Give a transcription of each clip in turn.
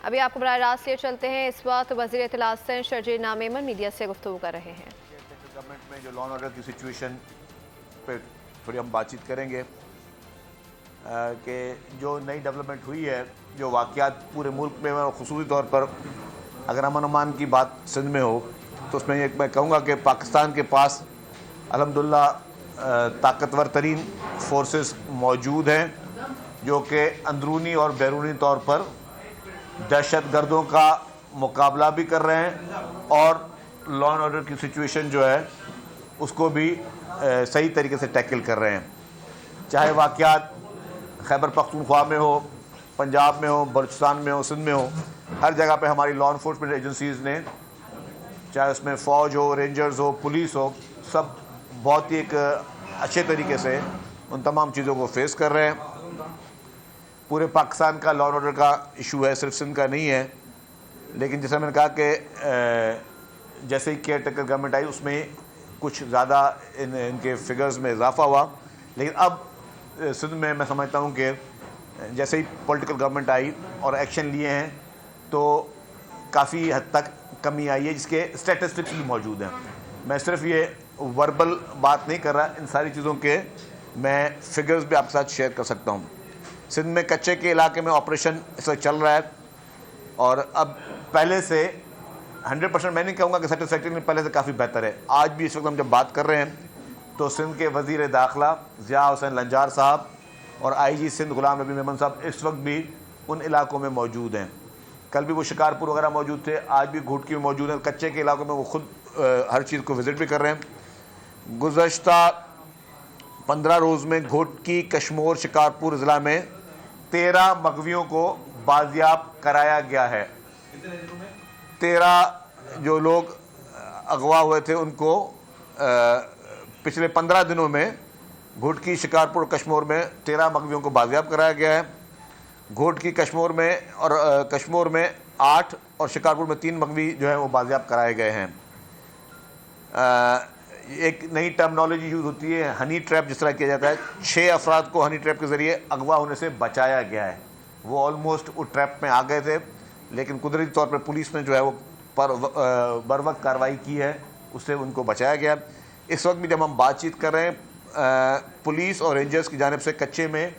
अभी आपको बराह रास्त लिए चलते हैं। इस वक्त वज़ीर इत्तलात सिंध शर्जील नामेमन मीडिया से गुफ्तगू कर रहे हैं। गवर्नमेंट में जो लॉ एंड ऑर्डर की सिचुएशन पे थोड़ी हम बातचीत करेंगे कि जो नई डेवलपमेंट हुई है, जो वाक़यात पूरे मुल्क में और ख़ुसूसी तौर पर अगर अमन अमान की बात सिंध में हो तो उसमें एक मैं कहूँगा कि पाकिस्तान के पास अल्हम्दुलिल्लाह ताकतवर तरीन फोर्सेस मौजूद हैं जो कि अंदरूनी और बैरूनी तौर पर दहशत गर्दों का मुकाबला भी कर रहे हैं और लॉ एंड ऑर्डर की सिचुएशन जो है उसको भी सही तरीके से टैकल कर रहे हैं। चाहे वाक़यात खैबर पख्तूनख्वा में हो, पंजाब में हो, बलूचिस्तान में हो, सिंध में हो, हर जगह पे हमारी लॉ इन्फोर्समेंट एजेंसीज़ ने, चाहे उसमें फ़ौज हो, रेंजर्स हो, पुलिस हो, सब बहुत ही एक अच्छे तरीके से उन तमाम चीज़ों को फेस कर रहे हैं। पूरे पाकिस्तान का लॉ एंड ऑर्डर का इशू है, सिर्फ सिंध का नहीं है। लेकिन जैसा मैंने कहा कि जैसे ही केयर टेकर गवर्नमेंट आई उसमें कुछ ज़्यादा इनके फिगर्स में इजाफा हुआ, लेकिन अब सिंध में मैं समझता हूँ कि जैसे ही पॉलिटिकल गवर्नमेंट आई और एक्शन लिए हैं तो काफ़ी हद तक कमी आई है, जिसके स्टैटिस्टिक्स भी मौजूद हैं। मैं सिर्फ ये वर्बल बात नहीं कर रहा, इन सारी चीज़ों के मैं फिगर्स भी आपके साथ शेयर कर सकता हूँ। सिंध में कच्चे के इलाके में ऑपरेशन इस वक्त चल रहा है और अब पहले से 100% मैं नहीं कहूँगा कि सेटिस्फैक्ट्री, नहीं, पहले से काफ़ी बेहतर है। आज भी इस वक्त हम जब बात कर रहे हैं तो सिंध के वज़ीर दाखिला ज़िया हुसैन लंजार साहब और IG सिंध गुलाम नबी मेमन साहब इस वक्त भी उन इलाकों में मौजूद हैं। कल भी वो शिकारपुर वगैरह मौजूद थे, आज भी घुटकी में मौजूद हैं। कच्चे के इलाकों में वो खुद हर चीज़ को विज़िट भी कर रहे हैं। गुज़श्ता 15 रोज़ में घोटकी, कश्मोर, शिकारपुर ज़िला में 13 मगवियों को बाजियाब कराया गया है। 13 जो लोग अगवा हुए थे उनको पिछले 15 दिनों में घोटकी, शिकारपुर, कश्मोर में 13 मगवियों को बाजियाब कराया गया है। घोटकी, कश्मोर में और कश्मोर में 8 और शिकारपुर में 3 मगवी जो है वो बाजियाब कराए गए हैं। एक नई टर्मिनोलॉजी यूज़ होती है, हनी ट्रैप जिस तरह किया जाता है। 6 अफराद को हनी ट्रैप के ज़रिए अगवा होने से बचाया गया है। वो ऑलमोस्ट वो ट्रैप में आ गए थे, लेकिन कुदरती तौर पर पुलिस ने जो है वो बर वक्त कार्रवाई की है, उससे उनको बचाया गया। इस वक्त भी जब हम बातचीत कर रहे हैं पुलिस और रेंजर्स की जानिब से कच्चे में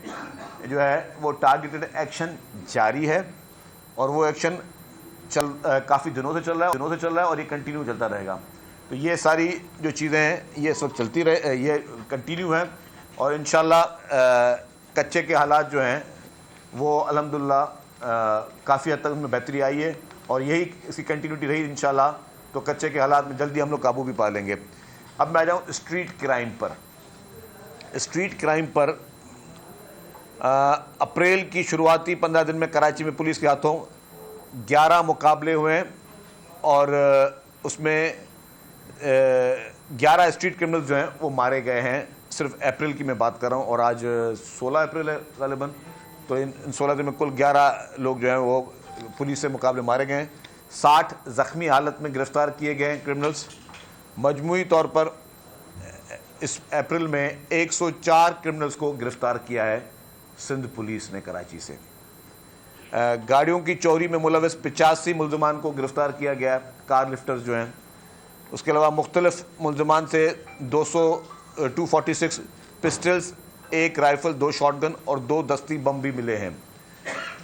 जो है वो टारगेटेड एक्शन जारी है और वो एक्शन काफ़ी दिनों से चल रहा है और ये कंटिन्यू चलता रहेगा। तो ये सारी जो चीज़ें हैं ये इस वक्त चलती रहे, ये कंटिन्यू हैं और इंशाल्लाह कच्चे के हालात जो हैं वो अल्हम्दुलिल्लाह काफ़ी हद तक उनमें बेहतरी आई है और यही इसकी कंटिन्यूटी रही इंशाल्लाह तो कच्चे के हालात में जल्दी हम लोग काबू भी पा लेंगे। अब मैं आ जाऊँ स्ट्रीट क्राइम पर। स्ट्रीट क्राइम पर अप्रैल की शुरुआती 15 दिन में कराची में पुलिस के हाथों 11 मुकाबले हुए हैं और उसमें 11 स्ट्रीट क्रिमिनल्स जो हैं वो मारे गए हैं। सिर्फ अप्रैल की मैं बात कर रहा हूँ और आज 16 अप्रैल है ग़ालिबन, तो इन 16 दिन में कुल 11 लोग जो हैं वो पुलिस से मुकाबले मारे गए हैं। 60 ज़ख्मी हालत में गिरफ़्तार किए गए हैं क्रिमिनल्स। मजमूई तौर पर इस अप्रैल में 104 क्रिमिनल्स को गिरफ़्तार किया है सिंध पुलिस ने कराची से। गाड़ियों की चोरी में मुलविस 85 मुल्ज़मान को गिरफ़्तार किया गया, कार लिफ्टर्स जो हैं। उसके अलावा मुख्तलिफ मुल्ज़मान से 246 पिस्टल्स, 1 राइफ़ल, 2 शॉटगन और 2 दस्ती बम भी मिले हैं।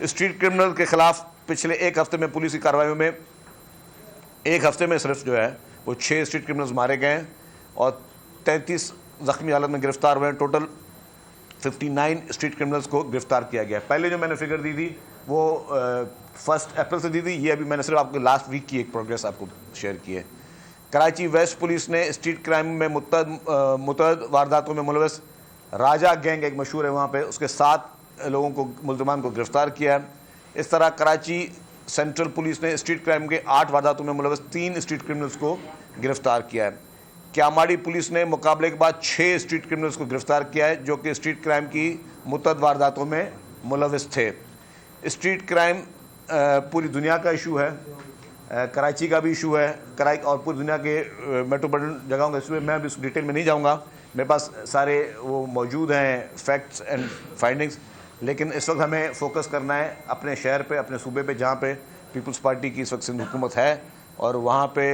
स्ट्रीट क्रिमिनल के ख़िलाफ़ पिछले एक हफ़्ते में पुलिस की कार्रवाई में एक हफ़्ते में सिर्फ जो है वो 6 स्ट्रीट क्रिमिनल्स मारे गए हैं और 33 ज़ख्मी हालत में गिरफ़्तार हुए हैं। टोटल 59 स्ट्रीट क्रिमिनल्स को गिरफ़्तार किया गया। पहले जो मैंने फिगर दी थी वो 1 अप्रैल से दी थी, ये अभी मैंने सिर्फ आपको लास्ट वीक की एक प्रोग्रेस आपको शेयर की है। कराची वेस्ट पुलिस ने स्ट्रीट क्राइम में मुतअद्दिद वारदातों में मुलविस राजा गैंग एक मशहूर है वहाँ पे, उसके 7 लोगों को मुल्ज़मान को गिरफ़्तार किया है। इस तरह कराची सेंट्रल पुलिस ने स्ट्रीट क्राइम के 8 वारदातों में मुलविस 3 स्ट्रीट क्रिमिनल्स को गिरफ़्तार किया है। क्यामाड़ी पुलिस ने मुकाबले के बाद 6 स्ट्रीट क्रिमिनल्स को गिरफ़्तार किया है जो कि स्ट्रीट क्राइम की मुतअद्दिद वारदातों में मुलविस थे। स्ट्रीट क्राइम पूरी दुनिया का इशू है, कराची का भी इशू है और पूरी दुनिया के मेट्रोपॉलिटन जगहों का इशू है। मैं अभी उस डिटेल में नहीं जाऊंगा, मेरे पास सारे वो मौजूद हैं फैक्ट्स एंड फाइंडिंग्स। लेकिन इस वक्त हमें फोकस करना है अपने शहर पे, अपने सूबे पे, जहाँ पे पीपल्स पार्टी की इस वक्त सिंध हुकूमत है, और वहाँ पे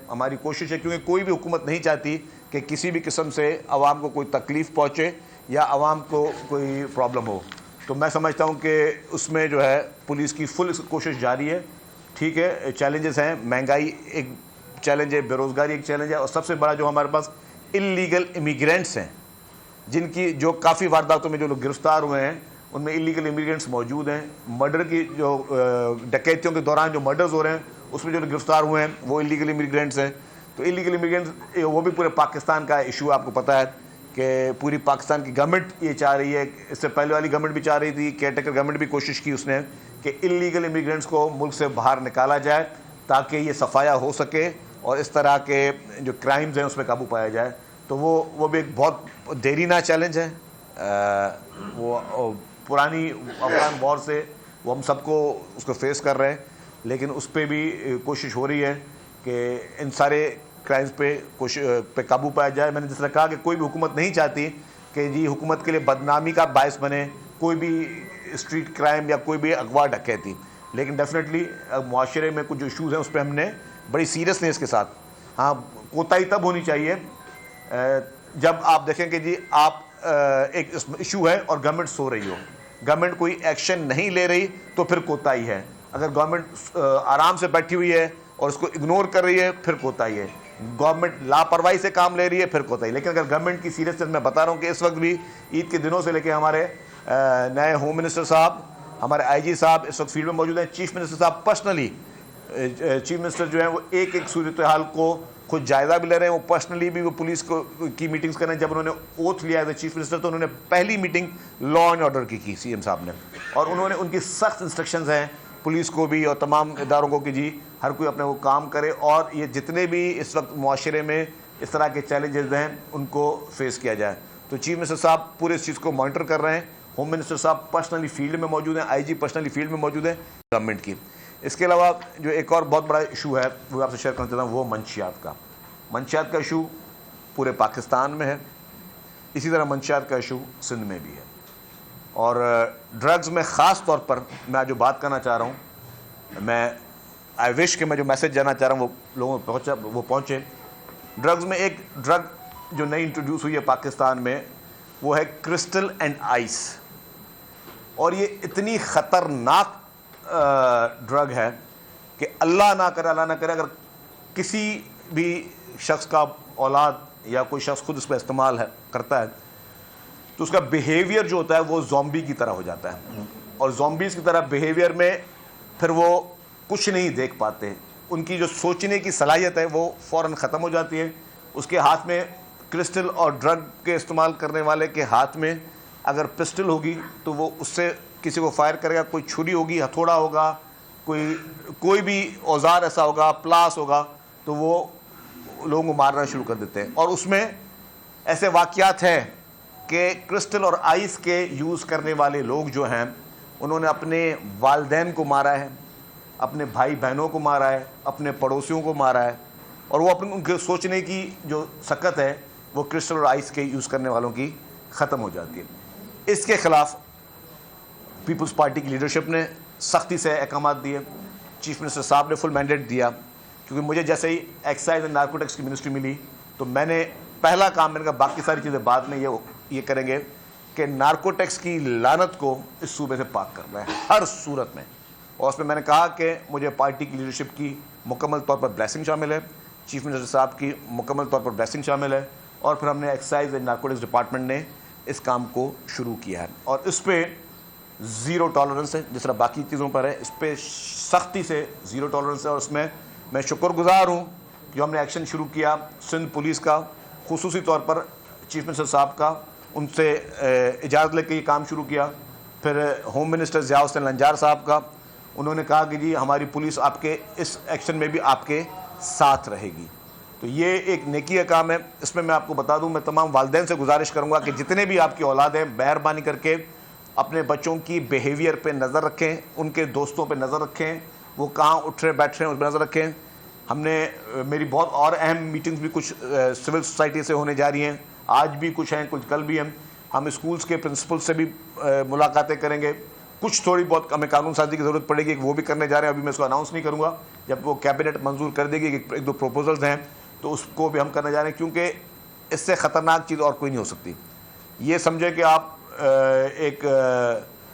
हमारी कोशिश है, क्योंकि कोई भी हुकूमत नहीं चाहती कि किसी भी किस्म से आवाम को कोई तकलीफ़ पहुँचे या आवाम को कोई प्रॉब्लम हो। तो मैं समझता हूँ कि उसमें जो है पुलिस की फुल कोशिश जारी है। ठीक है, चैलेंजेस हैं, महंगाई एक चैलेंज है, बेरोज़गारी एक चैलेंज है, और सबसे बड़ा जो हमारे पास इलीगल इमिग्रेंट्स हैं, जिनकी जो काफ़ी वारदातों में जो लोग गिरफ्तार हुए हैं उनमें इलीगल इमिग्रेंट्स मौजूद हैं। मर्डर की जो डकैतियों के दौरान जो मर्डर्स हो रहे हैं उसमें जो गिरफ्तार हुए हैं वो इलीगल इमिग्रेंट्स हैं। तो इलीगल इमिग्रेंट्स वो भी पूरे पाकिस्तान का इशू, आपको पता है कि पूरी पाकिस्तान की गवर्नमेंट ये चाह रही है, इससे पहले वाली गवर्नमेंट भी चाह रही थी, केयरटेकर गवर्नमेंट भी कोशिश की उसने कि इलीगल इमिग्रेंट्स को मुल्क से बाहर निकाला जाए ताकि ये सफाया हो सके और इस तरह के जो क्राइम्स हैं उसमें काबू पाया जाए। तो वो भी एक बहुत देरीना चैलेंज है। वो पुरानी अफगान वॉर से वो हम सबको उसको फेस कर रहे हैं, लेकिन उस पर भी कोशिश हो रही है कि इन सारे क्राइम्स पे काबू पाया जाए। मैंने जिस तरह कहा कि कोई भी हुकूमत नहीं चाहती कि जी हुकूमत के लिए बदनामी का बायस बने कोई भी स्ट्रीट क्राइम या कोई भी अगवा डकैती, लेकिन डेफिनेटली मुआशरे में कुछ जो इशूज़ हैं उस पर हमने बड़ी सीरियसनेस के साथ, हाँ, कोताही तब होनी चाहिए जब आप देखें कि जी आप एक इशू है और गवर्नमेंट सो रही हो, गवर्नमेंट कोई एक्शन नहीं ले रही तो फिर कोताही है। अगर गवर्नमेंट आराम से बैठी हुई है और उसको इग्नोर कर रही है फिर कोताही है। गवर्नमेंट लापरवाही से काम ले रही है फिर कोताही। लेकिन अगर गवर्नमेंट की सीरियसनेस, मैं बता रहा हूँ कि इस वक्त भी ईद के दिनों से लेकर हमारे नए होम मिनिस्टर साहब, हमारे आईजी साहब इस वक्त फील्ड में मौजूद हैं। चीफ मिनिस्टर साहब पर्सनली, चीफ मिनिस्टर जो है वो एक एक सूरत हाल को खुद जायज़ा भी ले रहे हैं। वो पर्सनली भी वो पुलिस को की मीटिंग्स कर रहे हैं। जब उन्होंने ओथ लिया था चीफ मिनिस्टर तो उन्होंने पहली मीटिंग लॉ एंड ऑर्डर की सीएम साहब ने, और उन्होंने उनकी सख्त इंस्ट्रक्शंस हैं पुलिस को भी और तमाम इदारों को कि जी हर कोई अपने वो काम करे और ये जितने भी इस वक्त मुआशरे में इस तरह के चैलेंजेस हैं उनको फेस किया जाए। तो चीफ मिनिस्टर साहब पूरे इस चीज़ को मॉनिटर कर रहे हैं। होम मिनिस्टर साहब पर्सनली फील्ड में मौजूद हैं, आईजी पर्सनली फील्ड में मौजूद हैं गवर्नमेंट की। इसके अलावा जो एक और बहुत बड़ा इशू है वो आपसे शेयर करना चाहता हूँ, वो मंशियात का इशू पूरे पाकिस्तान में है। इसी तरह मंशियात का इशू सिंध में भी है, और ड्रग्स में ख़ास तौर पर मैं जो बात करना चाह रहा हूँ, मैं आई विश कि मैं जो मैसेज जाना चाह रहा हूँ वो लोगों तक पहुँचे। ड्रग्स में एक ड्रग जो नई इंट्रोड्यूस हुई है पाकिस्तान में वो है क्रिस्टल एंड आइस, और ये इतनी ख़तरनाक ड्रग है कि अल्लाह ना करे अगर किसी भी शख्स का औलाद या कोई शख्स खुद इसका इस्तेमाल करता है तो उसका बिहेवियर जो होता है वो ज़ॉम्बी की तरह हो जाता है, और ज़ॉम्बीज़ की तरह बिहेवियर में फिर वो कुछ नहीं देख पाते। उनकी जो सोचने की सलाहियत है वो फ़ौरन ख़त्म हो जाती है। उसके हाथ में क्रिस्टल और ड्रग के इस्तेमाल करने वाले के हाथ में अगर पिस्टल होगी तो वो उससे किसी को फायर करेगा, कोई छुरी होगी, हथौड़ा होगा, कोई भी औजार ऐसा होगा, प्लास होगा, तो वो लोगों को मारना शुरू कर देते हैं। और उसमें ऐसे वाक़यात हैं कि क्रिस्टल और आइस के यूज़ करने वाले लोग जो हैं उन्होंने अपने वालिदैन को मारा है, अपने भाई बहनों को मारा है, अपने पड़ोसियों को मारा है, और वो अपने उनके सोचने की जो सकत है वो क्रिस्टल और आइस के यूज़ करने वालों की ख़त्म हो जाती है। इसके ख़िलाफ़ पीपल्स पार्टी की लीडरशिप ने सख्ती से अहकाम दिए। चीफ मिनिस्टर साहब ने फुल मैंडेट दिया, क्योंकि मुझे जैसे ही एक्साइज एंड नार्कोटिक्स की मिनिस्ट्री मिली तो मैंने पहला काम, मैंने कहा बाकी सारी चीज़ें बाद में ये करेंगे कि नार्कोटिक्स की लानत को इस सूबे से पाक करना है हर सूरत में। और उसमें मैंने कहा कि मुझे पार्टी की लीडरशिप की मुकम्मल तौर पर ब्लेसिंग शामिल है, चीफ मिनिस्टर साहब की मुकम्मल तौर पर ब्लेसिंग शामिल है, और फिर हमने एक्साइज एंड नार्कोटिक्स डिपार्टमेंट ने इस काम को शुरू किया है। और इस पर ज़ीरो टॉलरेंस है, जिस तरह बाकी चीज़ों पर है इस पर सख्ती से ज़ीरो टॉलरेंस है। और उसमें मैं शुक्रगुज़ार हूँ जो हमने एक्शन शुरू किया सिंध पुलिस का, खुसूसी तौर पर चीफ मिनिस्टर साहब का, उनसे इजाज़त लेकर ये काम शुरू किया। फिर होम मिनिस्टर ज़िया हुसैन लंजार साहब का, उन्होंने कहा कि जी हमारी पुलिस आपके इस एक्शन में भी आपके साथ रहेगी। तो ये एक नेकी का काम है। इसमें मैं आपको बता दूं, मैं तमाम वालिदैन से गुजारिश करूंगा कि जितने भी आपकी औलाद हैं मेहरबानी करके अपने बच्चों की बिहेवियर पे नज़र रखें, उनके दोस्तों पे नज़र रखें, वो कहाँ उठ रहे बैठ रहे हैं उस पर नज़र रखें। हमने मेरी बहुत और अहम मीटिंग्स भी कुछ सिविल सोसाइटी से होने जा रही हैं, आज भी कुछ हैं, कुछ कल भी हैं। हम स्कूल्स के प्रिंसिपल से भी मुलाकातें करेंगे। कुछ थोड़ी बहुत हमें कानून साजी की ज़रूरत पड़ेगी, वो भी करने जा रहे हैं। अभी मैं इसको अनाउंस नहीं करूँगा, जब वो कैबिनेट मंजूर कर देगी। एक दो प्रपोजल्स हैं तो उसको भी हम करने जा रहे हैं, क्योंकि इससे ख़तरनाक चीज़ और कोई नहीं हो सकती। ये समझे कि आप एक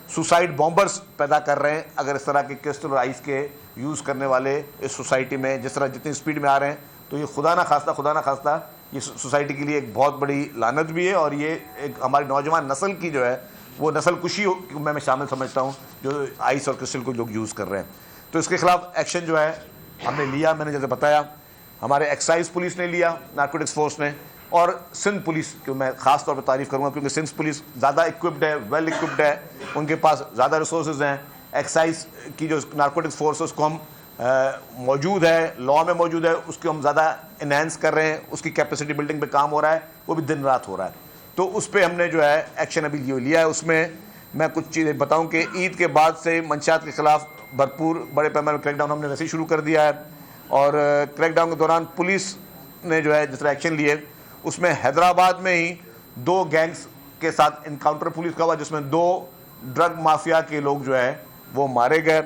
सुसाइड बॉम्बर्स पैदा कर रहे हैं अगर इस तरह के क्रिस्टल और आइस के यूज़ करने वाले इस सोसाइटी में जिस तरह जितनी स्पीड में आ रहे हैं। तो ये खुदा ना खास्ता ये सोसाइटी के लिए एक बहुत बड़ी लानत भी है, और ये एक हमारी नौजवान नस्ल की जो है वो नस्ल कुशी मैं शामिल समझता हूँ, जो आइस और क्रिस्टल को लोग यूज़ कर रहे हैं। तो इसके खिलाफ एक्शन जो है हमने लिया। मैंने जैसे बताया, हमारे एक्साइज पुलिस ने लिया, नारकोटिक्स फोर्स ने, और सिंध पुलिस की मैं ख़ास तौर पर तारीफ़ करूँगा, क्योंकि सिंध पुलिस ज़्यादा इक्विप्ड है, वेल इक्विप्ड है, उनके पास ज़्यादा रिसोर्स हैं। एक्साइज की जो नारकोटिक्स फोर्स है उसको हम मौजूद है, लॉ में मौजूद है, उसको हम ज़्यादा इन्हेंस कर रहे हैं, उसकी कैपेसिटी बिल्डिंग पे काम हो रहा है, वो भी दिन रात हो रहा है। तो उस पर हमने जो है एक्शन अभी लिया है। उसमें मैं कुछ चीज़ें बताऊं कि ईद के बाद से मंशियात के खिलाफ भरपूर बड़े पैमाने पर क्रैकडाउन हमने वैसे ही शुरू कर दिया है, और क्रैकडाउन के दौरान पुलिस ने जो है जिस तरह एक्शन लिए, उसमें हैदराबाद में ही 2 गैंग्स के साथ इनकाउंटर पुलिस का हुआ, जिसमें 2 ड्रग माफिया के लोग जो है वो मारे गए।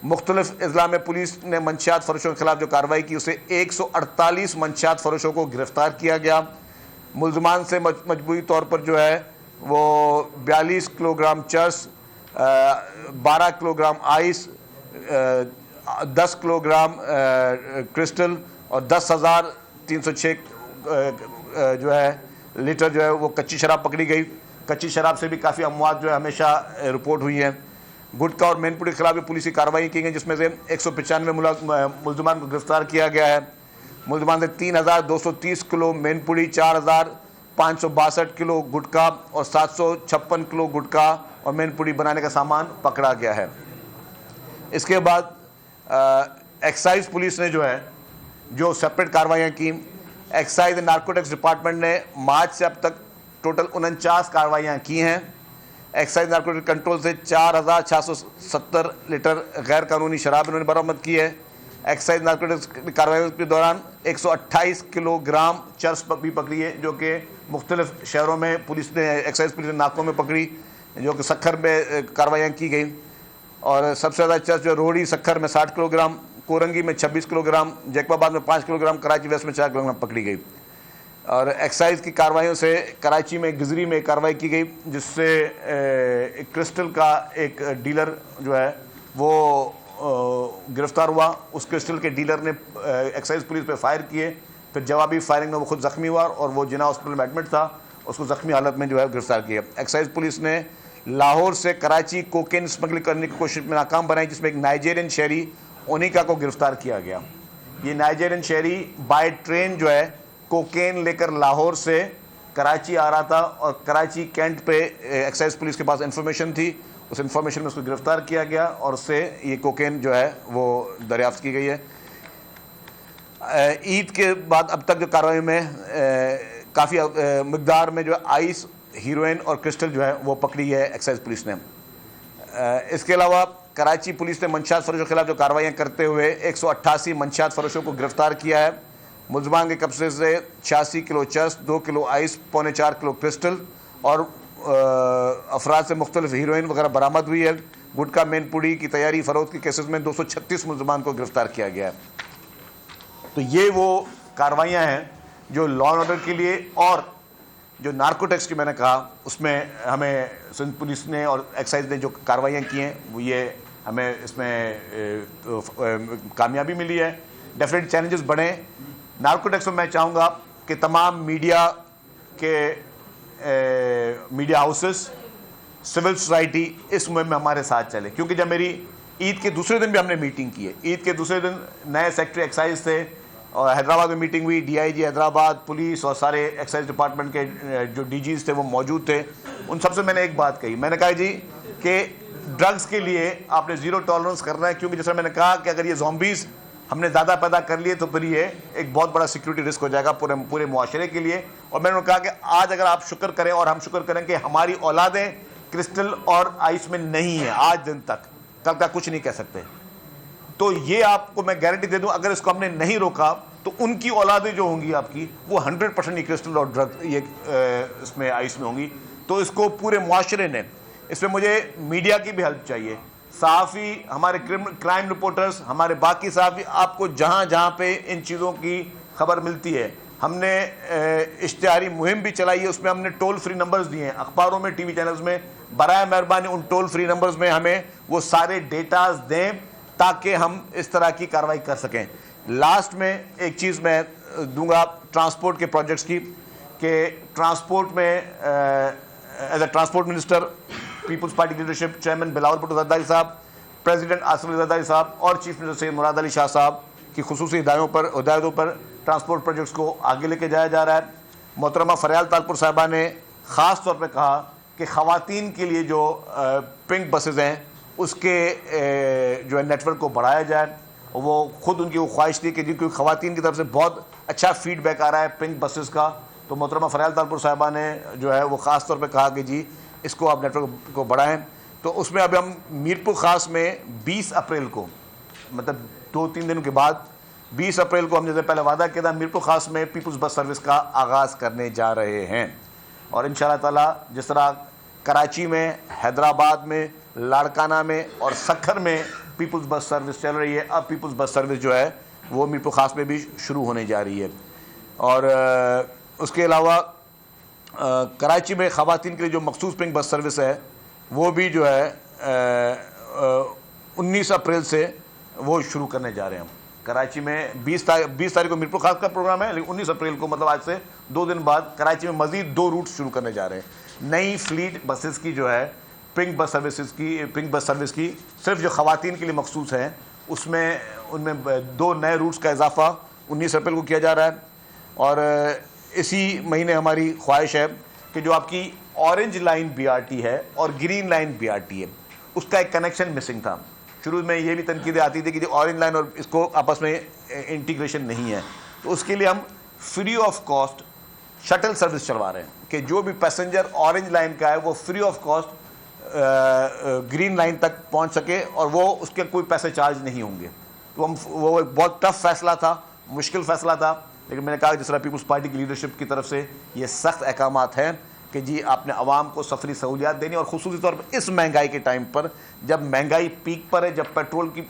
मुख्तलिफ अजला में पुलिस ने मंशियात फरोशों के खिलाफ जो कार्रवाई की, उसे 148 मंशियात फरोशों को गिरफ्तार किया गया। मुलजमान से मजबूरी तौर पर जो है वो 42 kilogram cheers, 12 kilogram ice, 10 kilogram crystal और 10,306 जो है लीटर जो है वो कच्ची शराब पकड़ी गई। कच्ची शराब से भी काफ़ी अमवात जो है हमेशा रिपोर्ट हुई हैं। गुटखा और मैनपुरी के खिलाफ भी पुलिस की कार्रवाई की गई, जिसमें से 195 मुलजमान को गिरफ्तार किया गया है। मुलजमान से 3,230 किलो मैनपुरी, 4,562 किलो गुटखा और 756 किलो गुटखा और मैनपुरी बनाने का सामान पकड़ा गया है। इसके बाद एक्साइज पुलिस ने जो है जो सेपरेट कार्रवाइयाँ की, एक्साइज एंड नारकोटिक्स डिपार्टमेंट ने मार्च से अब तक टोटल 49 कार्रवाइयाँ की हैं। एक्साइज नारकोटिक कंट्रोल से 4,670 लीटर गैर कानूनी शराब इन्होंने बरामद की है। एक्साइज नारकोटिक्स कार्रवाई के दौरान 128 किलोग्राम चर्स भी पकड़ी है, जो कि मुख्तलिफ शहरों में पुलिस ने, एक्साइज पुलिस ने नाकों में पकड़ी, जो कि सखर में कार्रवाइयाँ की गई। और सबसे ज़्यादा चर्स जो रोहड़ी सखर में 60 किलोग्राम, कोरंगी में 26 किलोग्राम, जैकबाबाद में 5 किलोग्राम, कराची वेस्ट में 4 किलोग्राम पकड़ी गई। और एक्साइज की कार्रवाइयों से कराची में गिजरी में कार्रवाई की गई, जिससे एक क्रिस्टल का एक डीलर जो है वो गिरफ्तार हुआ। उस क्रिस्टल के डीलर ने एक्साइज पुलिस पे फायर किए, फिर जवाबी फायरिंग में वो खुद ज़ख्मी हुआ और वो जिना हॉस्पिटल में एडमिट था, उसको ज़ख्मी हालत में जो है गिरफ्तार किया। एक्साइज पुलिस ने लाहौर से कराची कोकेन स्मगलिंग करने की कोशिश में नाकाम बनाई, जिसमें एक नाइजेरियन शहरी ओनिका को गिरफ्तार किया गया। ये नाइजेरियन शहरी बाय ट्रेन जो है कोकेन लेकर लाहौर से कराची आ रहा था, और कराची कैंट पे एक्साइज पुलिस के पास इंफॉर्मेशन थी, उस इंफॉर्मेशन में उसको गिरफ्तार किया गया और उससे ये कोकेन जो है वो दरियाफ्त की गई है। ईद के बाद अब तक जो कार्रवाई में काफ़ी मकदार में जो आइस, हीरोइन और क्रिस्टल जो है वो पकड़ी है एक्साइज पुलिस ने। इसके अलावा कराची पुलिस ने मंशियात फरोशों के खिलाफ जो कार्रवाइयाँ करते हुए 188 मंशियात फरोशों को गिरफ्तार किया है। मुलजमान के कब्जे से 86 kilo cheers, 2 kilo ice, 4.25 kilo crystal और अफराद से मुख्तलिफ हीरोइन वगैरह बरामद हुई है। गुटखा मैनपुरी की तैयारी फरोख्त के केसेस में 236 मुलजमान को गिरफ्तार किया गया है। तो ये वो कार्रवाइयाँ हैं जो लॉ एंड ऑर्डर के लिए, और जो नार्कोटिक्स की मैंने कहा उसमें हमें सिंध पुलिस ने और एक्साइज ने जो कार्रवाइयाँ की हैं वो ये हमें इसमें कामयाबी मिली है। डेफिनेट चैलेंजेस बढ़े। नार्कोटिक्स में मैं चाहूँगा कि तमाम मीडिया के मीडिया हाउसेस, सिविल सोसाइटी इस मुहिम में हमारे साथ चले, क्योंकि जब मेरी ईद के दूसरे दिन भी हमने मीटिंग की है। ईद के दूसरे दिन नए सेक्रेटरी एक्साइज थे और हैदराबाद में मीटिंग हुई। डीआईजी हैदराबाद, पुलिस और सारे एक्साइज डिपार्टमेंट के जो डीजीज थे वो मौजूद थे। उन सबसे मैंने एक बात कही, मैंने कहा जी कि ड्रग्स के लिए आपने ज़ीरो टॉलरेंस करना है, क्योंकि जैसे मैंने कहा कि अगर ये ज़ॉम्बीज़ हमने ज़्यादा पैदा कर लिए तो फिर ये एक बहुत बड़ा सिक्योरिटी रिस्क हो जाएगा पूरे मुआशरे के लिए। और मैंने कहा कि आज अगर आप शुक्र करें और हम शुक्र करें कि हमारी औलादें क्रिस्टल और आइस में नहीं है आज दिन तक, कल का कुछ नहीं कह सकते। तो ये आपको मैं गारंटी दे दूं, अगर इसको हमने नहीं रोका तो उनकी औलादें जो होंगी आपकी वो 100% ये क्रिस्टल और ड्रग ये इसमें आइस में होंगी। तो इसको पूरे मुआशरे ने, इसमें मुझे मीडिया की भी हेल्प चाहिए, सहाफ़ी, हमारे क्राइम रिपोर्टर्स, हमारे बाकी सहाफ़ी, आपको जहाँ जहाँ पे इन चीज़ों की खबर मिलती है, हमने इश्तिहारी मुहिम भी चलाई है, उसमें हमने टोल फ्री नंबर्स दिए हैं अखबारों में, टीवी चैनल्स में। बराए मेहरबानी उन टोल फ्री नंबर्स में हमें वो सारे डेटाज दें ताकि हम इस तरह की कार्रवाई कर सकें। लास्ट में एक चीज़ मैं दूंगा ट्रांसपोर्ट के प्रोजेक्ट्स की, कि ट्रांसपोर्ट में as a transport minister, People's Party की लीडरशिप, चेयरमैन बिलावल भुट्टो जरदारी साहब, प्रेसिडेंट आसिफ अली जरदारी साहब और चीफ मिनिस्टर सैयद मुराद अली शाह साहब की खुसूसी हिदायतों पर ट्रांसपोर्ट प्रोजेक्ट्स को आगे लेके जाया जा रहा है। मोहतरमा फरियाल तालपुर साहिबा ने ख़ास तौर पे कहा कि ख़वातीन के लिए जो पिंक बसेस हैं उसके जो है नेटवर्क को बढ़ाया जाए। वो खुद उनकी वो ख्वाहिश थी कि क्योंकि ख़वातीन की तरफ से बहुत अच्छा फीडबैक आ रहा है पिंक बसेस का, तो मोहतरमा फरियाल तालपुर साहिबा ने जो है वो ख़ास तौर पे कहा कि जी इसको आप नेटवर्क को बढ़ाएं। तो उसमें अभी हम मीरपुर ख़ास में 20 अप्रैल को, मतलब 2-3 दिन के बाद 20 अप्रैल को हमने जैसे पहले वादा किया था, मीरपुर ख़ास में पीपल्स बस सर्विस का आगाज़ करने जा रहे हैं। और इंशाअल्लाह ताला जिस तरह कराची में, हैदराबाद में, लाड़काना में और सखर में पीपल्स बस सर्विस चल रही है, अब पीपल्स बस सर्विस जो है वो मीरपुर ख़ास में भी शुरू होने जा रही है। और उसके अलावा कराची में ख़वातीन के लिए जो मखसूस पिंक बस सर्विस है वो भी जो है 19 अप्रैल से वो शुरू करने जा रहे हैं हम। कराची में 20 तारीख को मीरपुर ख़ास का प्रोग्राम है, लेकिन 19 अप्रैल को मतलब आज से 2 दिन बाद कराची में मज़ीद 2 रूट शुरू करने जा रहे हैं। नई फ्लीट बसेस की जो है पिंक बस सर्विस की सिर्फ जो ख़वातीन के लिए मखसूस हैं उनमें 2 नए रूट्स का इजाफा 19 अप्रैल को किया जा रहा है। और इसी महीने हमारी ख्वाहिश है कि जो आपकी ऑरेंज लाइन BRT है और ग्रीन लाइन BRT है उसका एक कनेक्शन मिसिंग था। शुरू में ये भी तनकीदें आती थी कि जो ऑरेंज लाइन और इसको आपस में इंटीग्रेशन नहीं है, तो उसके लिए हम free of cost shuttle service चलवा रहे हैं कि जो भी पैसेंजर ऑरेंज लाइन का है वो free of cost green line तक पहुंच सके और वो उसके कोई पैसे चार्ज नहीं होंगे। तो वो एक बहुत टफ फैसला था, मुश्किल फैसला था, लेकिन मैंने कहा जिस तरह पीपल्स पार्टी की लीडरशिप की तरफ से ये सख्त अहकामात हैं कि जी आपने आवाम को सफरी सहूलियात देनी, और ख़ुसूसी तौर पर इस महंगाई के टाइम पर, जब महंगाई पीक पर है, जब पेट्रोल की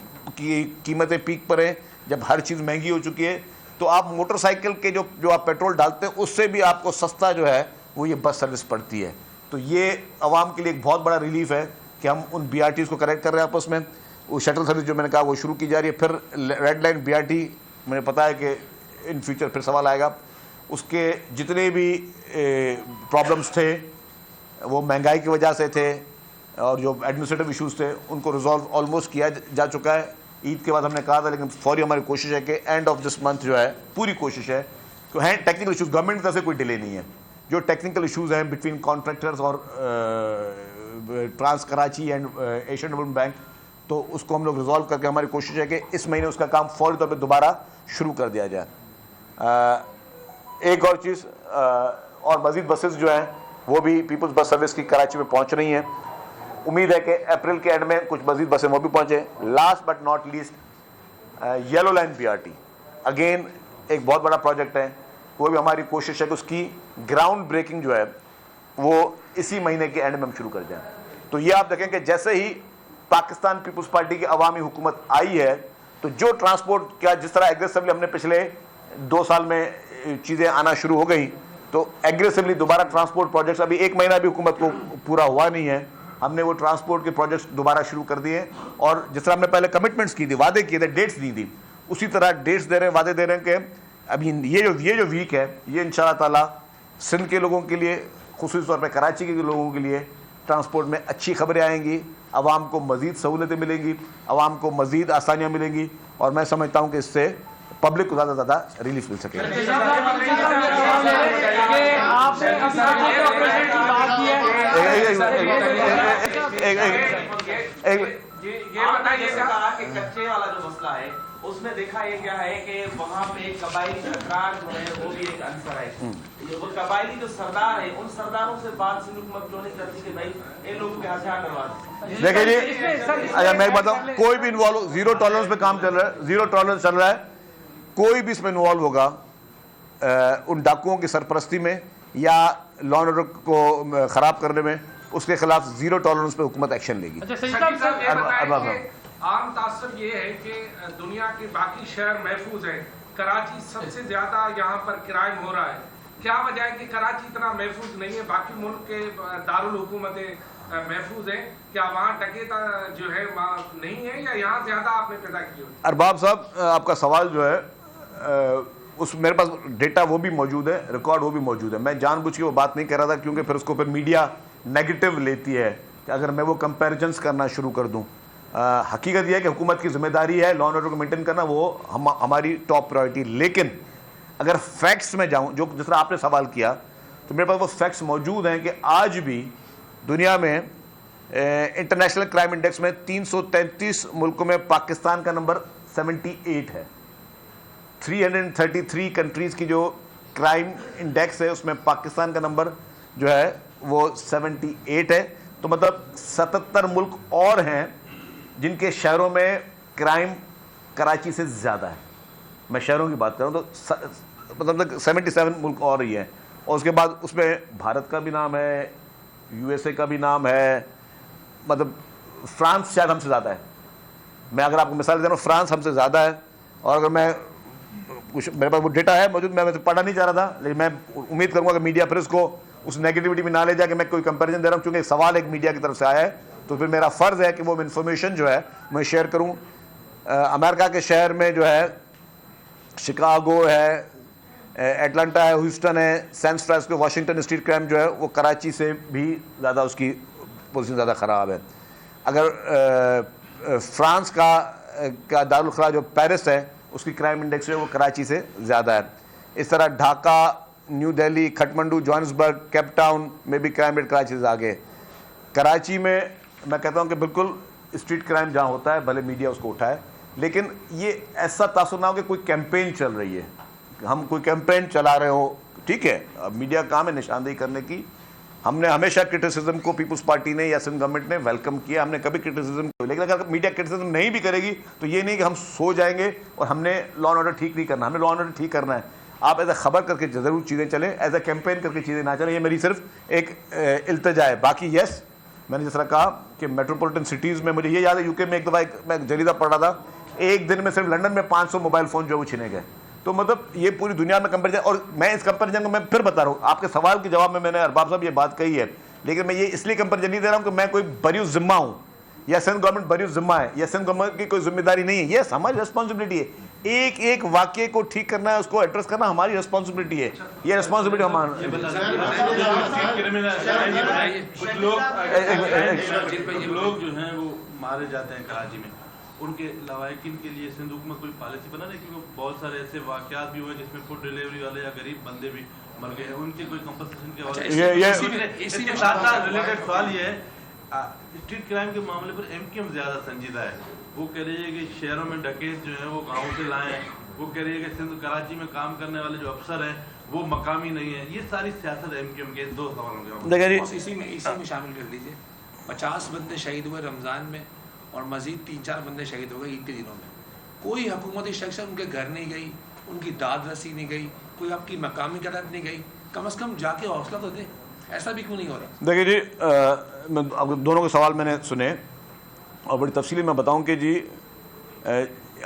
कीमतें पीक पर हैं, जब हर चीज़ महंगी हो चुकी है, तो आप मोटरसाइकिल के जो आप पेट्रोल डालते हैं उससे भी आपको सस्ता जो है वो ये बस सर्विस पड़ती है। तो ये आवाम के लिए एक बहुत बड़ा रिलीफ है कि हम उन BRTs को करेक्ट कर रहे हैं आपस में। वो शटल सर्विस जो मैंने कहा वो शुरू की जा रही है। फिर रेड लाइन BRT मुझे पता है कि इन फ्यूचर फिर सवाल आएगा, उसके जितने भी प्रॉब्लम्स थे वो महंगाई की वजह से थे और जो एडमिनिस्ट्रेटिव इश्यूज़ थे उनको रिजॉल्व ऑलमोस्ट किया जा चुका है। ईद के बाद हमने कहा था, लेकिन फौरी हमारी कोशिश है कि एंड ऑफ दिस मंथ जो है पूरी कोशिश है तो हैं टेक्निकल इश्यूज़, गवर्नमेंट की तरफ से कोई डिले नहीं है। जो टेक्निकल इश्यूज़ हैं बिटवीन कॉन्ट्रैक्टर्स और Trans Karachi and Asian Development Bank, तो उसको हम लोग रिजॉल्व करके हमारी कोशिश है कि इस महीने उसका काम फौरी तौर पर दोबारा शुरू कर दिया जाए। एक और चीज़, और मज़ीद बसेस जो हैं वो भी पीपल्स बस सर्विस की कराची में पहुंच रही हैं। उम्मीद है कि अप्रैल के एंड में कुछ मज़ीद बसें वो भी पहुँचें। Last but not least yellow line BRT again एक बहुत बड़ा प्रोजेक्ट है, वो भी हमारी कोशिश है कि उसकी ग्राउंड ब्रेकिंग जो है वो इसी महीने के एंड में हम शुरू कर जाएं। तो ये आप देखें कि जैसे ही पाकिस्तान पीपल्स पार्टी की अवामी हुकूमत आई है तो जो ट्रांसपोर्ट क्या जिस तरह एग्रेसिवली हमने पिछले 2 साल में चीज़ें आना शुरू हो गई, तो एग्रेसिवली दोबारा ट्रांसपोर्ट प्रोजेक्ट्स, अभी 1 महीना भी हुकूमत को पूरा हुआ नहीं है, हमने वो ट्रांसपोर्ट के प्रोजेक्ट्स दोबारा शुरू कर दिए। और जिस तरह हमने पहले कमिटमेंट्स की थी, वादे किए थे, डेट्स दी थी, उसी तरह डेट्स दे रहे हैं, वादे दे रहे हैं कि अभी ये जो वीक है ये इंशाअल्लाह ताला सिंध के लोगों के लिए, खुसूसी तौर पर कराची के लोगों के लिए ट्रांसपोर्ट में अच्छी खबरें आएंगी, आवाम को मज़ीद सहूलतें मिलेंगी, आवाम को मज़ीद आसानियाँ मिलेंगी, और मैं समझता हूँ कि इससे पब्लिक को ज़्यादा से ज़्यादा रिलीफ मिल सकेगा। ये बताइए कहा कि कच्चे वाला जो मसला है उसमें देखा ये क्या है कि वहाँ पे कबायली सरकार जो है वो भी एक अंसर है। वो कबायली जो सरदार है उन सरदारों से बात सिंध हुकूमत क्यों नहीं करती कि भाई इन लोगों के हथियार डलवा दो। देखिए जी, अच्छा मैं बताऊँ, कोई भी इन्वॉल्व, 0 टॉलरेंस पे काम चल रहा है, 0 टॉलरेंस चल रहा है, कोई भी इसमें इन्वॉल्व होगा उन डाकुओं की सरपरस्ती में या लॉ एंड ऑर्डर को ख़राब करने में, उसके खिलाफ ज़ीरो टॉलरेंस पे हुकूमत एक्शन लेगी। अच्छा शकील साहब ये बताएं कि आम तासुर ये है कि दुनिया के बाकी शहर महफूज हैं, कराची सबसे ज्यादा यहाँ पर क्राइम हो रहा है, क्या वजह है कि कराची इतना महफूज नहीं है? बाकी मुल्क के दारुल हुकूमतें महफूज हैं, क्या वहाँ डकैत जो है वहाँ नहीं है या यहाँ ज्यादा आपने पैदा की? अरबाब साहब, आपका सवाल जो है उस मेरे पास डेटा वो भी मौजूद है, रिकॉर्ड वो भी मौजूद है। मैं जानबूझ के वो बात नहीं कर रहा था क्योंकि फिर उसको फिर मीडिया नेगेटिव लेती है कि अगर मैं वो कंपैरिजंस करना शुरू कर दूं। हकीकत यह है कि हुकूमत की जिम्मेदारी है लॉ एंड ऑर्डर को मेंटेन करना, वो हमारी टॉप प्रायोरिटी। लेकिन अगर फैक्ट्स में जाऊं, जो जिस तरह आपने सवाल किया, तो मेरे पास वो फैक्ट्स मौजूद हैं कि आज भी दुनिया में इंटरनेशनल क्राइम इंडेक्स में 333 मुल्कों में पाकिस्तान का नंबर 78 है। 333 कंट्रीज़ की जो क्राइम इंडेक्स है उसमें पाकिस्तान का नंबर जो है वो 78 है। तो मतलब 77 मुल्क और हैं जिनके शहरों में क्राइम कराची से ज़्यादा है। मैं शहरों की बात करूँ तो मतलब 77 मुल्क और ही हैं। और उसके बाद उसमें भारत का भी नाम है, यूएसए का भी नाम है, मतलब फ्रांस शायद हमसे ज़्यादा है। मैं अगर आपको मिसाल दे रहा हूँ, फ्रांस हमसे ज़्यादा है। और अगर मैं कुछ मेरे पास वो डेटा है मौजूद, मैं वैसे पढ़ा नहीं चाह रहा था, लेकिन मैं उम्मीद करूँगा कि मीडिया फिर उसको उस नेगेटिविटी में ना ले जाके मैं कोई कंपैरिजन दे रहा हूँ, क्योंकि सवाल एक मीडिया की तरफ से आया है, तो फिर मेरा फ़र्ज़ है कि वो इन्फॉर्मेशन जो है मैं शेयर करूँ। अमेरिका के शहर में जो है शिकागो है, एटलांटा है, ह्यूस्टन है, San Francisco, Washington street crime जो है वो कराची से भी ज़्यादा, उसकी पोजीशन ज़्यादा ख़राब है। अगर फ्रांस का दारुल खला जो पेरिस है उसकी क्राइम इंडेक्स जो है वो कराची से ज़्यादा है। इस तरह Dhaka, new Delhi, Kathmandu, Johannesburg, Cape Town में भी क्राइम रेट कराची से आगे। कराची में मैं कहता हूँ कि बिल्कुल स्ट्रीट क्राइम जहाँ होता है भले मीडिया उसको उठाए, लेकिन ये ऐसा तासुर ना हो कि कोई कैंपेन चल रही है, हम कोई कैंपेन चला रहे हो, ठीक है। अब मीडिया काम है निशानदेही करने की। हमने हमेशा क्रिटिसिज्म को पीपल्स पार्टी ने या सिंध गवर्नमेंट ने वेलकम किया, हमने कभी क्रिटिसिज्म को, लेकिन अगर मीडिया क्रिटिसिज्म नहीं भी करेगी तो ये नहीं कि हम सो जाएंगे और हमने लॉ एंड ऑर्डर ठीक नहीं करना। हमें लॉ एंड ऑर्डर ठीक करना है। आप एज ए खबर करके ज़रूर चीज़ें चलें, एज ए कैंपेन करके चीज़ें ना चलें। ये मेरी सिर्फ एक इल्तिजा है। बाकी यस, मैंने जिस तरह कहा कि मेट्रोपॉलिटन सिटीज़ में, मुझे ये याद है यूके में एक दफ़ा मैं जरीदा पढ़ रहा था, एक दिन में सिर्फ लंदन में 500 मोबाइल फ़ोन जो है वो छिने गए। तो मतलब ये पूरी दुनिया में कंपेरिजन, और मैं इस कंपेरिजन को मैं फिर बता रहा हूँ, आपके सवाल के जवाब में मैंने अरबाब साहब ये बात कही है, लेकिन मैं ये इसलिए कंपेरिजन नहीं दे रहा हूँ कि मैं कोई बरी जिम्मा हूँ या सिंध गवर्नमेंट बरी जिम्मा है या सिंध गवर्नमेंट की कोई जिम्मेदारी नहीं है। ये हमारी रिस्पॉन्सिबिलिटी है। एक एक वाक्य को ठीक करना है, उसको एड्रेस करना हमारी रिस्पॉन्सिबिलिटी है। ये रिस्पॉन्सिबिलिटी हमारी। कुछ लोग जो हैं वो मारे जाते हैं कराची में, उनके लवाकिन के लिए सिंध हुकूमत कोई पॉलिसी बना नहीं? क्योंकि बहुत सारे ऐसे वाकयात भी हुए जिसमें फूड डिलीवरी वाले या गरीब बंदे भी मर गए हैं, उनके कोई कंपनसेशन के इसके साथ रिलेटेड सवाल ये है, स्ट्रीट क्राइम के मामले पर एमक्यूएम ज्यादा संजीदा है। वो कह रही है कि शहरों में डकैत जो है वो गाँव से लाए हैं, वो कह रही है कि सिंध कराची में काम करने वाले जो अफसर हैं वो मकामी नहीं है। ये सारी सियासत एमक्यूएम के दो सवालों के इसी में शामिल कर लीजिए। 50 बंदे शहीद हुए रमज़ान में और मजीद 3-4 बंदे शहीद हो गए ईद के दिनों में। कोई हुकूमती शख्स उनके घर नहीं गई, उनकी दाद रसी नहीं गई, कोई आपकी मकामी कदर नहीं गई। कम से कम जाके हौसला तो दे। ऐसा भी क्यों नहीं हो रहा? देखिए जी, अब दोनों के सवाल मैंने सुने और बड़ी तफसीली में बताऊं कि जी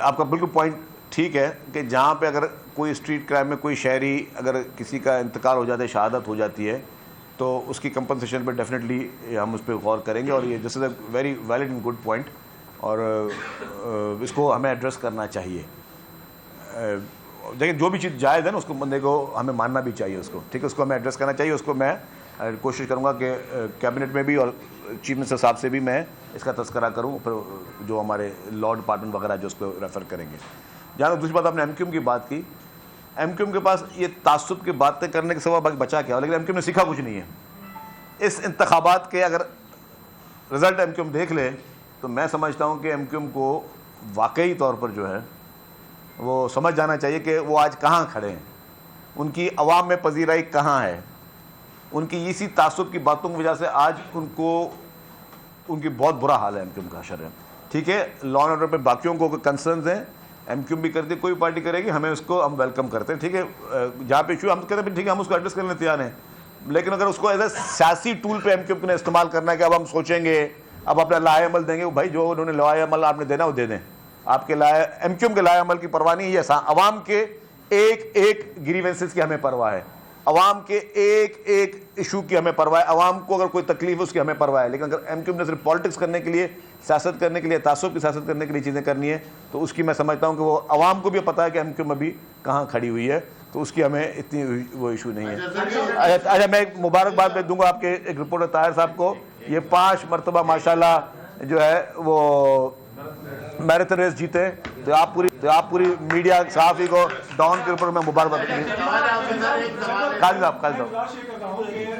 आपका बिल्कुल पॉइंट ठीक है कि जहाँ पे अगर कोई स्ट्रीट क्राइम में कोई शहरी अगर किसी का इंतकाल हो जाता है, शहादत हो जाती है, तो उसकी कंपनसेशन पर डेफिनेटली हम उस पर गौर करेंगे। और ये this is a very valid and good point, और इसको हमें एड्रेस करना चाहिए। देखिए जो भी चीज़ जायज़ है ना, उसको बंदे को हमें मानना भी चाहिए उसको, ठीक है, उसको हमें एड्रेस करना चाहिए। उसको मैं कोशिश करूँगा कि कैबिनेट में भी और चीफ मिनिस्टर साहब से भी मैं इसका तस्करा करूँ, फिर जो हमारे लॉ डिपार्टमेंट वगैरह जो उसको रेफ़र करेंगे। जहाँ दूसरी बात आपने एमक्यूएम की बात की, एमक्यूएम के पास ये तासुब की बातें करने के सिवा बाकी बचा क्या, लेकिन एमक्यूएम ने सीखा कुछ नहीं है। इस इंतखाबात के अगर रिज़ल्ट एमक्यूएम देख ले तो मैं समझता हूँ कि एमक्यूएम को वाकई तौर पर जो है वो समझ जाना चाहिए कि वो आज कहाँ खड़े हैं, उनकी अवाम में पजीराई कहाँ है। उनकी इसी तासुब की बातों की वजह से आज उनकी बहुत बुरा हाल है एमक्यूएम का शर है, ठीक है। लॉ एंड ऑर्डर पर बाकियों को कंसर्न्स हैं, एमक्यूएम भी करती है, कोई पार्टी करेगी, हमें उसको हम वेलकम करते हैं, ठीक है। जहाँ पे इशू हम कहते हैं ठीक है, हम उसको एड्रेस करने तैयार हैं, लेकिन अगर उसको एज ए सियासी टूल पे एमक्यूएम ने इस्तेमाल करना है कि अब हम सोचेंगे, अब अपना लाए अमल देंगे, भाई जो उन्होंने लाए अमल आपने देना वो दे दें। आपके लाए एमक्यूएम के लाए अमल की परवाह नहीं है, अवाम के एक एक ग्रीवेंसेस की हमें परवाह है, अवाम के एक एक इशू की हमें परवाह है, अवाम को अगर कोई तकलीफ है उसकी हमें परवाह है। लेकिन अगर एमक्यूएम ने सिर्फ पॉलिटिक्स करने के लिए, सियासत करने के लिए, तासुब की सियासत करने के लिए चीज़ें करनी है, तो उसकी मैं समझता हूँ कि वो अवाम को भी पता है कि एमक्यूएम अभी कहाँ खड़ी हुई है, तो उसकी हमें इतनी वो इशू नहीं है। अच्छा, मैं एक मुबारकबाद दे दूंगा आपके एक रिपोर्टर ताहिर साहब को, ये 5 मरतबा माशाल्लाह जो है वो मैराथन रेस जीते, तो आप पूरी मीडिया सहाफ़ी को डॉन के ऊपर मैं मुबारकबाद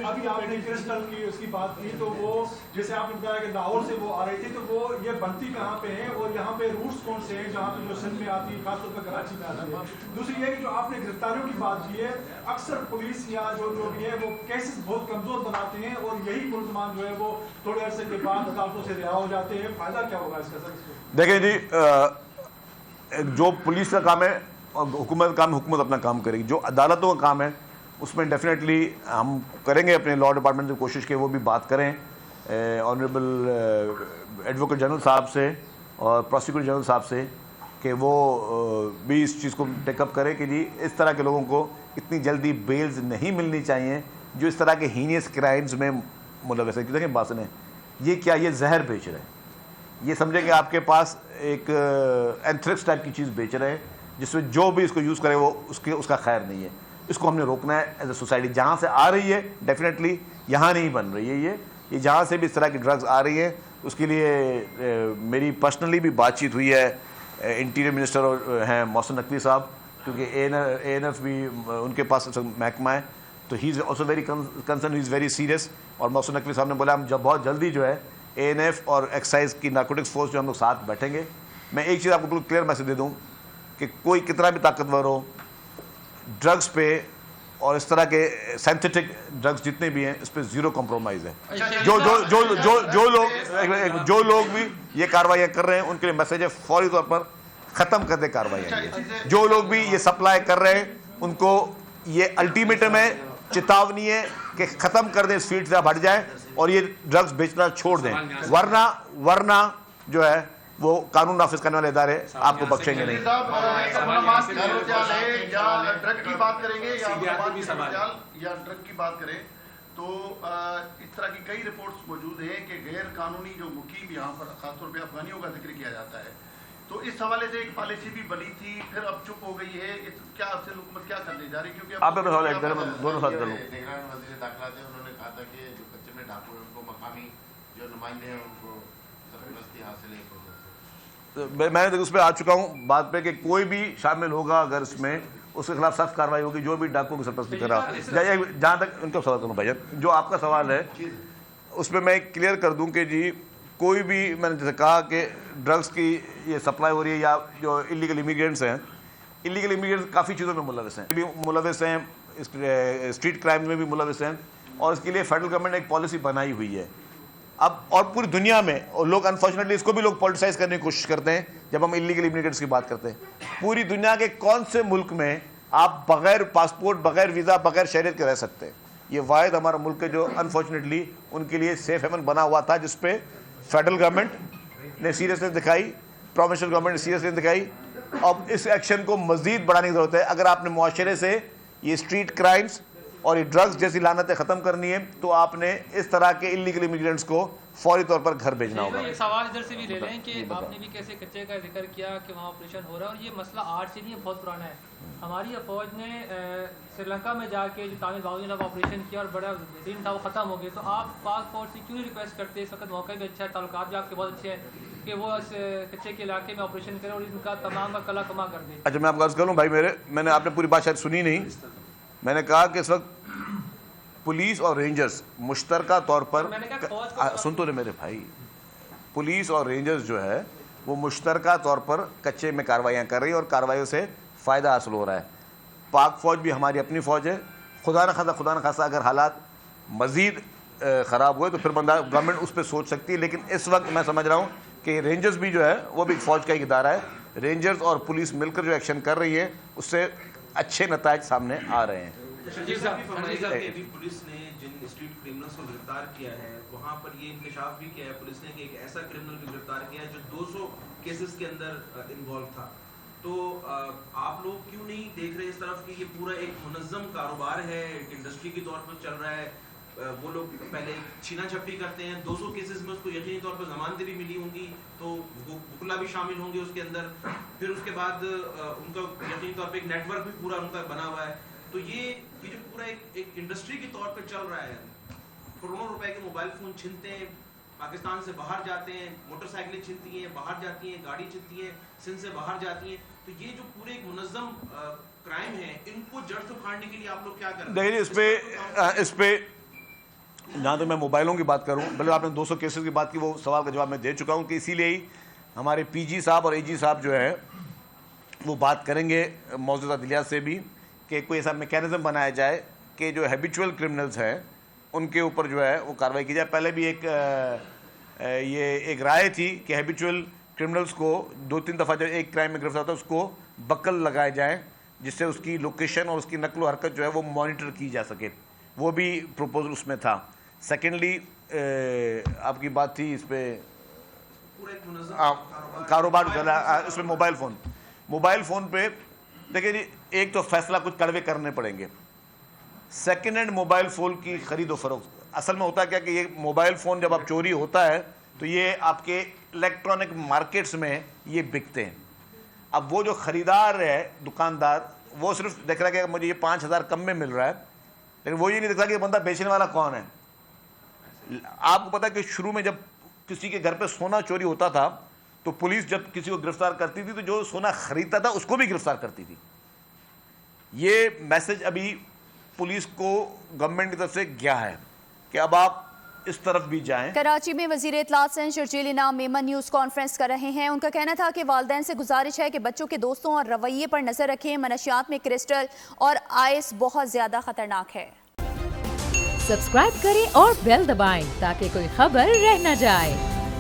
अभी आपने क्रिस्टल की उसकी बात की, तो वो जैसे आपने बताया कि लाहौर से वो आ रही थी, तो वो ये बनती कहाँ पे है और यहाँ पे रूट्स कौन से हैं जहाँ पे जो सिंध में आती है, खासतौर पर कराची में आती है। दूसरी ये कि जो आपने गिरफ्तारियों की बात की है, अक्सर पुलिस या जो भी है वो केसेस बहुत कमजोर बनाते हैं और यही मुलजमान जो है वो थोड़े अरसे के बाद अदालतों से रिहा हो जाते हैं। फायदा क्या होगा इसका सर? देखिए जी, जो पुलिस का काम है और हुकूमत का काम, हुकूमत अपना काम करेगी। जो अदालतों का काम है उसमें डेफिनेटली हम करेंगे अपने लॉ डिपार्टमेंट से कोशिश के वो भी बात करें ऑनरेबल एडवोकेट जनरल साहब से और प्रोसिक्यूटर जनरल साहब से कि वो भी इस चीज़ को टेकअप करें कि जी इस तरह के लोगों को इतनी जल्दी बेल्स नहीं मिलनी चाहिए जो इस तरह के हीनियस क्राइम्स में मुलव्वस है। देखें बात सुने, ये क्या, ये जहर बेच रहे हैं, ये समझे कि आपके पास एक एंथ्रेक्स टाइप की चीज़ बेच रहे हैं जिसमें जो भी इसको यूज़ करे वो उसका खैर नहीं है। इसको हमने रोकना है एज ए सोसाइटी। जहाँ से आ रही है डेफिनेटली यहाँ नहीं बन रही है, ये जहाँ से भी इस तरह की ड्रग्स आ रही हैं उसके लिए मेरी पर्सनली भी बातचीत हुई है इंटीरियर मिनिस्टर हैं मोहसिन नकवी साहब, क्योंकि ANF भी उनके पास महकमा है, तो he is also very concern, he is very serious. और मोहसिन नकवी साहब ने बोला हम जब बहुत जल्दी जो है ANF और एक्साइज की नार्कोटिक्स फोर्स जो हम लोग साथ बैठेंगे। मैं एक चीज़ आपको बिल्कुल क्लियर मैसेज दे दूँ कि कोई कितना भी ताकतवर हो, ड्रग्स पे और इस तरह के सिंथेटिक ड्रग्स जितने भी हैं इस पे ज़ीरो कॉम्प्रोमाइज़ है। जो लोग भी ये कार्रवाइयाँ कर रहे हैं उनके लिए मैसेज है फौरी तौर पर ख़त्म कर दे कार्रवाइयाँ। जो लोग भी ये सप्लाई कर रहे हैं उनको ये अल्टीमेटम है, चेतावनी है कि ख़त्म कर दें, इस फील्ड से आप हट जाए और ये ड्रग्स बेचना छोड़ दें, वरना जो है वो कानून नाफिज करने वाले इदारे आपको बख्शेंगे नहीं। ड्रग की बात करेंगे या ड्रग की बात करें तो इस तरह की कई रिपोर्ट्स मौजूद हैं कि गैर कानूनी जो मुकीम यहाँ पर खासतौर पे अफगानियों का जिक्र किया जाता है, तो इस हवाले से एक पॉलिसी भी बनी थी, फिर अब चुप हो गई है। क्या आपसे हुकूमत क्या करने जा रही है? क्योंकि आप दोनों साथ करो। वज़ीर दाखिला थे, उन्होंने कहा था कि जो कच्चे में डाकू हैं उनको मकामी जो नुमाइंदे हैं उनको सरपरस्ती हासिल है। मैं उस पर आ चुका हूँ बात पे कि कोई भी शामिल होगा अगर इसमें उसके खिलाफ सख्त कार्रवाई होगी, जो भी डाकुओं की सरपरस्ती कर रहा हो। जहाँ तक उनका सवाल करूँ भाईजान, जो आपका सवाल है उस पर मैं क्लियर कर दूँ कि जी कोई भी, मैंने जैसे कहा कि ड्रग्स की ये सप्लाई हो रही है या जो इलीगल इमिग्रेंट्स हैं, इलीगल इमिग्रेंट्स काफ़ी चीज़ों में मुलव्वस हैं, स्ट्रीट क्राइम में भी मुलव्वस हैं, और इसके लिए फेडरल गवर्नमेंट ने एक पॉलिसी बनाई हुई है। अब और पूरी दुनिया में, और लोग अनफॉर्चुनेटली इसको भी लोग पॉलिटिसाइज करने की कोशिश करते हैं जब हम इलीगल इमिग्रेंट्स की बात करते हैं। पूरी दुनिया के कौन से मुल्क में आप बगैर पासपोर्ट, बगैर वीज़ा, बगैर शहरियत के रह सकते हैं? ये वाहिद हमारा मुल्क है जो अनफॉर्चुनेटली उनके लिए सेफ हेवन बना हुआ था, जिसपे फेडरल गवर्नमेंट ने सीरियसनेस दिखाई, प्रोविंशियल गवर्नमेंट ने सीरियसनेस दिखाई। अब इस एक्शन को मज़ीद बढ़ाने की ज़रूरत है। अगर आपने मुआशरे से ये स्ट्रीट क्राइम्स और ये ड्रग्स जैसी लानतें ख़त्म करनी है तो आपने इस तरह के इलीगल इमिग्रेंट्स को फौरी तौर पर घर भेजना होगा। एक सवाल इधर से भी ले लें कि आपने भी कैसे कच्चे का जिक्र किया कि वहाँ ऑपरेशन हो रहा है, और ये मसला आज से नहीं है, बहुत पुराना है। हमारी फ़ौज ने श्रीलंका में जाके जो तामिल बागुल ऑपरेशन किया और बड़ा बेहतरीन था, वो ख़त्म हो गया। तो आप पाक फौज से क्यों रिक्वेस्ट करते हैं? इस वक्त मौका भी अच्छा है, ताल्लुकात भी आपके बहुत अच्छे हैं कि वो इस कच्चे के इलाके में ऑपरेशन करें और इनका तमाम का कला कमा कर दें। अच्छा, मैं आपको अर्ज़ करूँ भाई, मैंने आपने पूरी बात शायद सुनी नहीं। मैंने कहा कि इस वक्त पुलिस और रेंजर्स मुश्तरका तौर पर, सुन तो रहे मेरे भाई, पुलिस और रेंजर्स जो है वो मुश्तरका तौर पर कच्चे में कार्रवाइयाँ कर रही है और कार्रवाइयों से फ़ायदा हासिल हो रहा है। पाक फ़ौज भी हमारी अपनी फ़ौज है। खुदा न खासा अगर हालात मज़ीद ख़राब हुए तो फिर बंदा गवर्नमेंट उस पर सोच सकती है, लेकिन इस वक्त मैं समझ रहा हूँ कि रेंजर्स भी जो है वो भी फ़ौज का एक इदारा है। रेंजर्स और पुलिस मिलकर जो एक्शन कर रही है उससे अच्छे नताइज सामने आ रहे हैं। शर्जील साहब भी फरमाइए कि अभी पुलिस ने जिन स्ट्रीट क्रिमिनल्स को गिरफ्तार किया है वहां पर ये इंकशाफ भी किया है पुलिस ने कि एक ऐसा क्रिमिनल को गिरफ्तार किया है जो 200 केसेस के अंदर इन्वॉल्व था। तो आप लोग क्यों नहीं देख रहे इस तरफ कि ये पूरा एक मुनज़्ज़म कारोबार है, एक इंडस्ट्री के तौर पर चल रहा है। वो लोग पहले छीना झपटी करते हैं, 200 केसेस में उसको यकीनी तौर पर जमानतें भी मिली होंगी, तो वो बुकला भी शामिल होंगे उसके अंदर। फिर उसके बाद उनका यकीनी तौर पे एक नेटवर्क भी पूरा उनका बना हुआ है। तो ये जो पूरा एक इंडस्ट्री के तौर पे चल रहा है, करोड़ों रुपए के मोबाइल फ़ोन छिनते हैं, पाकिस्तान से बाहर जाते हैं, मोटरसाइकिलें छिनती हैं, बाहर जाती हैं, गाड़ी छिनती है, सिंध से बाहर जाती हैं। तो ये जो पूरे एक मुनज़्ज़म क्राइम है, इनको जड़ से उखाड़ने के लिए आप लोग क्या कर रहे हैं? देखिए इस पे जहाँ तो मैं मोबाइलों की बात करूँ, भले आपने 200 केसेस की बात की, वो सवाल का जवाब मैं दे चुका हूँ कि इसीलिए ही हमारे पीजी साहब और एजी साहब जो है वो बात करेंगे मौजूदा अदलिया से भी कि कोई ऐसा मैकेनिज्म बनाया जाए कि जो हैबिचुअल क्रिमिनल्स हैं उनके ऊपर जो है वो कार्रवाई की जाए। पहले भी एक राय थी कि हैबिचुअल क्रिमिनल्स को 2-3 दफ़ा जब एक क्राइम में गिरफ्तार होता है उसको बक्कल लगाए जाए, जिससे उसकी लोकेशन और उसकी नकल हरकत जो है वो मॉनिटर की जा सके। वो भी प्रपोजल उसमें था। सेकेंडली आपकी बात थी इस पर कारोबार इसमें मोबाइल फ़ोन पे देखिए जी, एक तो फैसला कुछ कड़वे करने पड़ेंगे। सेकेंड हैंड मोबाइल फ़ोन की ख़रीद व फरोख्त, असल में होता क्या कि ये मोबाइल फ़ोन जब आप चोरी होता है तो ये आपके इलेक्ट्रॉनिक मार्केट्स में ये बिकते हैं। अब वो जो ख़रीदार है दुकानदार, वो सिर्फ देख रहा है कि मुझे ये 5,000 कम में मिल रहा है, लेकिन वो ये नहीं देख रहा कि बंदा बेचने वाला कौन है। आपको पता है कि शुरू में जब किसी के घर पे सोना चोरी होता था तो पुलिस जब किसी को गिरफ्तार करती थी तो जो सोना खरीदता था उसको भी गिरफ्तार करती थी। ये मैसेज अभी पुलिस को गवर्नमेंट की तरफ से गया है कि अब आप इस तरफ भी जाएं। कराची में वजीर इत्तलात शर्जील इनाम मेमन न्यूज़ कॉन्फ्रेंस कर रहे हैं। उनका कहना था कि वालिदैन से गुजारिश है कि बच्चों के दोस्तों और रवैये पर नजर रखें। मनशियात में क्रिस्टल और आइस बहुत ज्यादा खतरनाक है। सब्सक्राइब करें और बेल दबाएं ताकि कोई खबर रह न जाए।